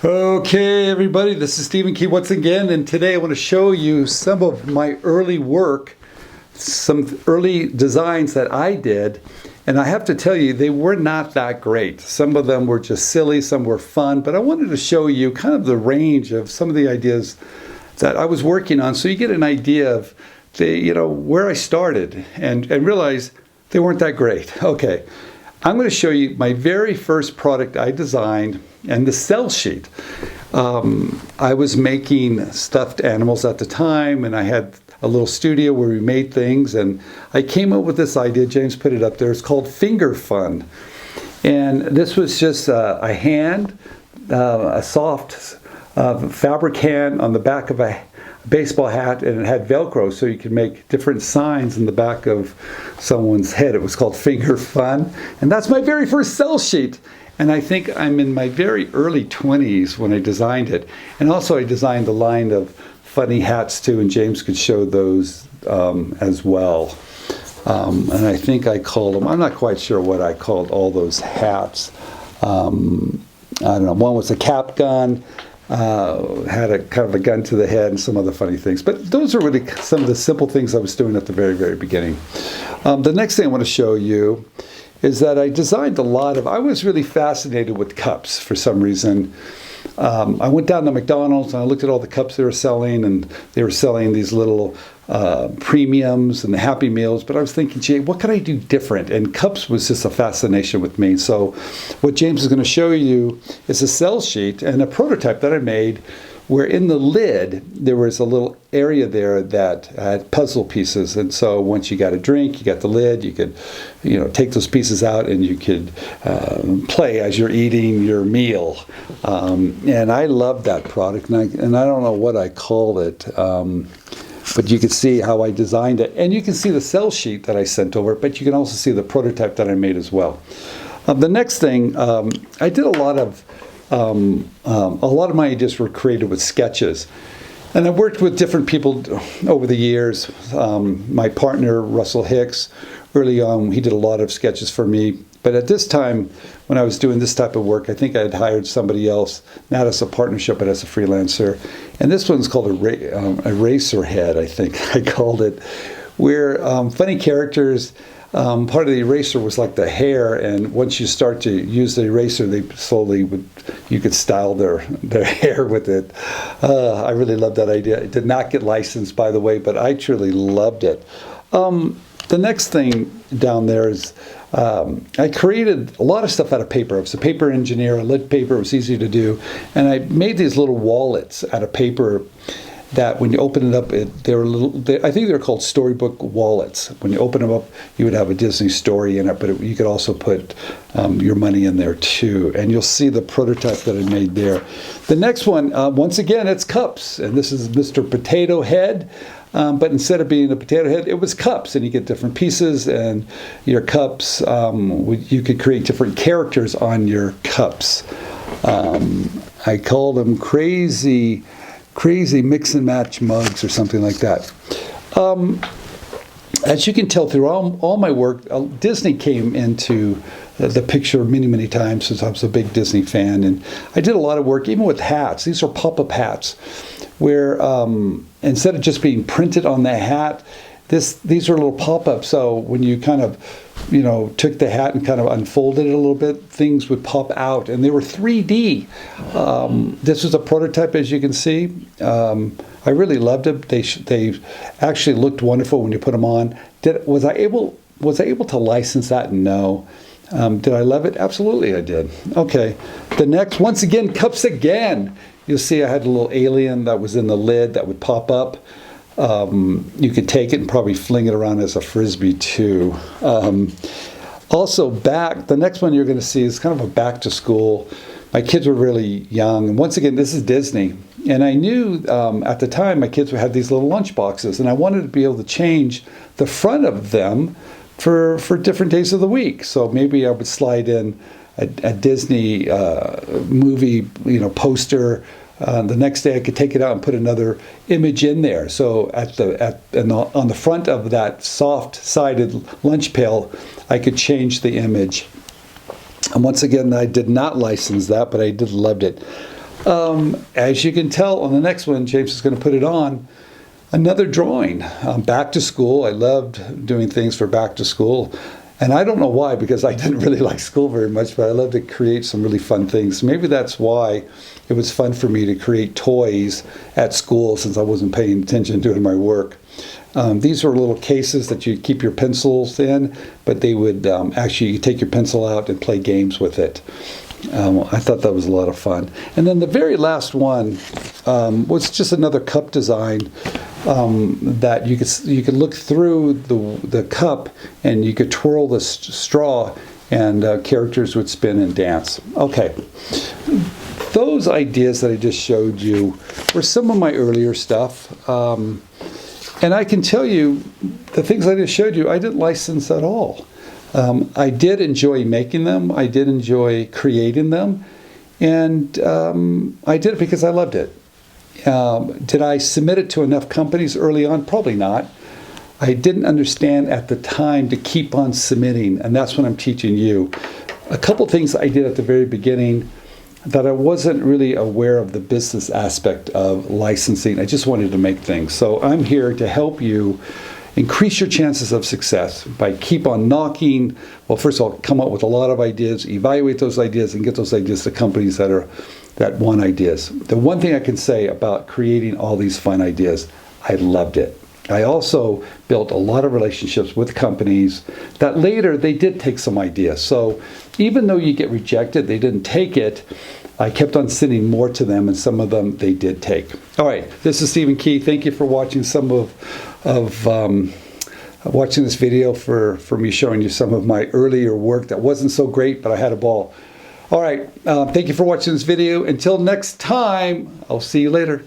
Okay, everybody, this is Stephen Key once again, and today I want to show you some of my early work, some early designs that I did, and I have to tell you, they were not that great. Some of them were just silly, some were fun, but I wanted to show you kind of the range of some of the ideas that I was working on so you get an idea of where I started and realize they weren't that great. Okay. I'm going to show you my very first product I designed and the sell sheet. I was making stuffed animals at the time, and I had a little studio where we made things, and I came up with this idea. James put it up there. It's called Finger Fun. And this was just a soft fabric hand on the back of a baseball hat, and it had Velcro so you could make different signs in the back of someone's head. It was called Finger Fun, and that's my very first sell sheet. And I think I'm in my very early 20s when I designed it. And also I designed a line of funny hats too, and James could show those as well. And I think I called them, I'm not quite sure what I called all those hats. I don't know, one was a cap gun, had a kind of a gun to the head and some other funny things. But those are really some of the simple things I was doing at the very, very beginning. The next thing I want to show you is that I designed I was really fascinated with cups for some reason. I went down to McDonald's and I looked at all the cups they were selling, and they were selling these little premiums and the Happy Meals, but I was thinking, gee, what can I do different? And cups was just a fascination with me. So what James is going to show you is a sell sheet and a prototype that I made where in the lid there was a little area there that had puzzle pieces. And so once you got a drink, you got the lid, you could take those pieces out and you could play as you're eating your meal. And I loved that product, and I don't know what I called it. But you can see how I designed it. And you can see the sell sheet that I sent over, but you can also see the prototype that I made as well. The next thing, I did a lot of my ideas were created with sketches. And I worked with different people over the years. My partner, Russell Hicks, early on, he did a lot of sketches for me. But at this time, when I was doing this type of work, I think I had hired somebody else, not as a partnership, but as a freelancer. And this one's called a racer head, I think I called it, where funny characters, part of the eraser was like the hair, and once you start to use the eraser, they slowly you could style their hair with it. I really loved that idea. It did not get licensed, by the way, but I truly loved it. The next thing down there is I created a lot of stuff out of paper. I was a paper engineer. I loved paper. It was easy to do. And I made these little wallets out of paper that when you open it up, I think they're called storybook wallets. When you open them up, you would have a Disney story in it, but you could also put your money in there too. And you'll see the prototype that I made there. The next one, once again, it's cups. And this is Mr. Potato Head. But instead of being a potato head, it was cups, and you get different pieces, and your cups, you could create different characters on your cups. I called them crazy mix and match mugs or something like that. As you can tell through all my work, Disney came into the picture many, many times since I was a big Disney fan. And I did a lot of work, even with hats. These are pop-up hats, where instead of just being printed on the hat, these are little pop-ups. So when you kind of, took the hat and kind of unfolded it a little bit, things would pop out. And they were 3D. This was a prototype, as you can see. I really loved it. They actually looked wonderful when you put them on. Was I able to license that? No. Did I love it? Absolutely I did. Okay. The next, once again, cups again. You'll see I had a little alien that was in the lid that would pop up. You could take it and probably fling it around as a frisbee too. Also the next one you're going to see is kind of a back to school. My kids were really young. And once again, this is Disney. And I knew at the time my kids had these little lunch boxes, and I wanted to be able to change the front of them for different days of the week. So maybe I would slide in a Disney movie, poster. The next day I could take it out and put another image in there. So on the front of that soft-sided lunch pail, I could change the image. And once again, I did not license that, but I did loved it. As you can tell on the next one, James is going to put it on. Another drawing. Back to school. I loved doing things for back to school. And I don't know why, because I didn't really like school very much, but I love to create some really fun things. Maybe that's why it was fun for me to create toys at school, since I wasn't paying attention to my work. These were little cases that you keep your pencils in, but they would actually, you take your pencil out and play games with it. I thought that was a lot of fun. And then the very last one was just another cup design that you could look through the cup, and you could twirl the straw, and characters would spin and dance. Okay, those ideas that I just showed you were some of my earlier stuff. And I can tell you, the things I just showed you, I didn't license at all. I did enjoy making them. I did enjoy creating them. And I did it because I loved it. Did I submit it to enough companies early on? Probably not. I didn't understand at the time to keep on submitting, and that's what I'm teaching you. A couple things I did at the very beginning that I wasn't really aware of the business aspect of licensing. I just wanted to make things. So I'm here to help you increase your chances of success by keep on knocking. Well, first of all, come up with a lot of ideas, evaluate those ideas, and get those ideas to companies that want ideas. The one thing I can say about creating all these fun ideas, I loved it. I also built a lot of relationships with companies that later they did take some ideas. So even though you get rejected, they didn't take it, I kept on sending more to them, and some of them they did take. All right, this is Stephen Key. Thank you for watching watching this video, for me showing you some of my earlier work that wasn't so great, but I had a ball. All right, thank you for watching this video. Until next time, I'll see you later.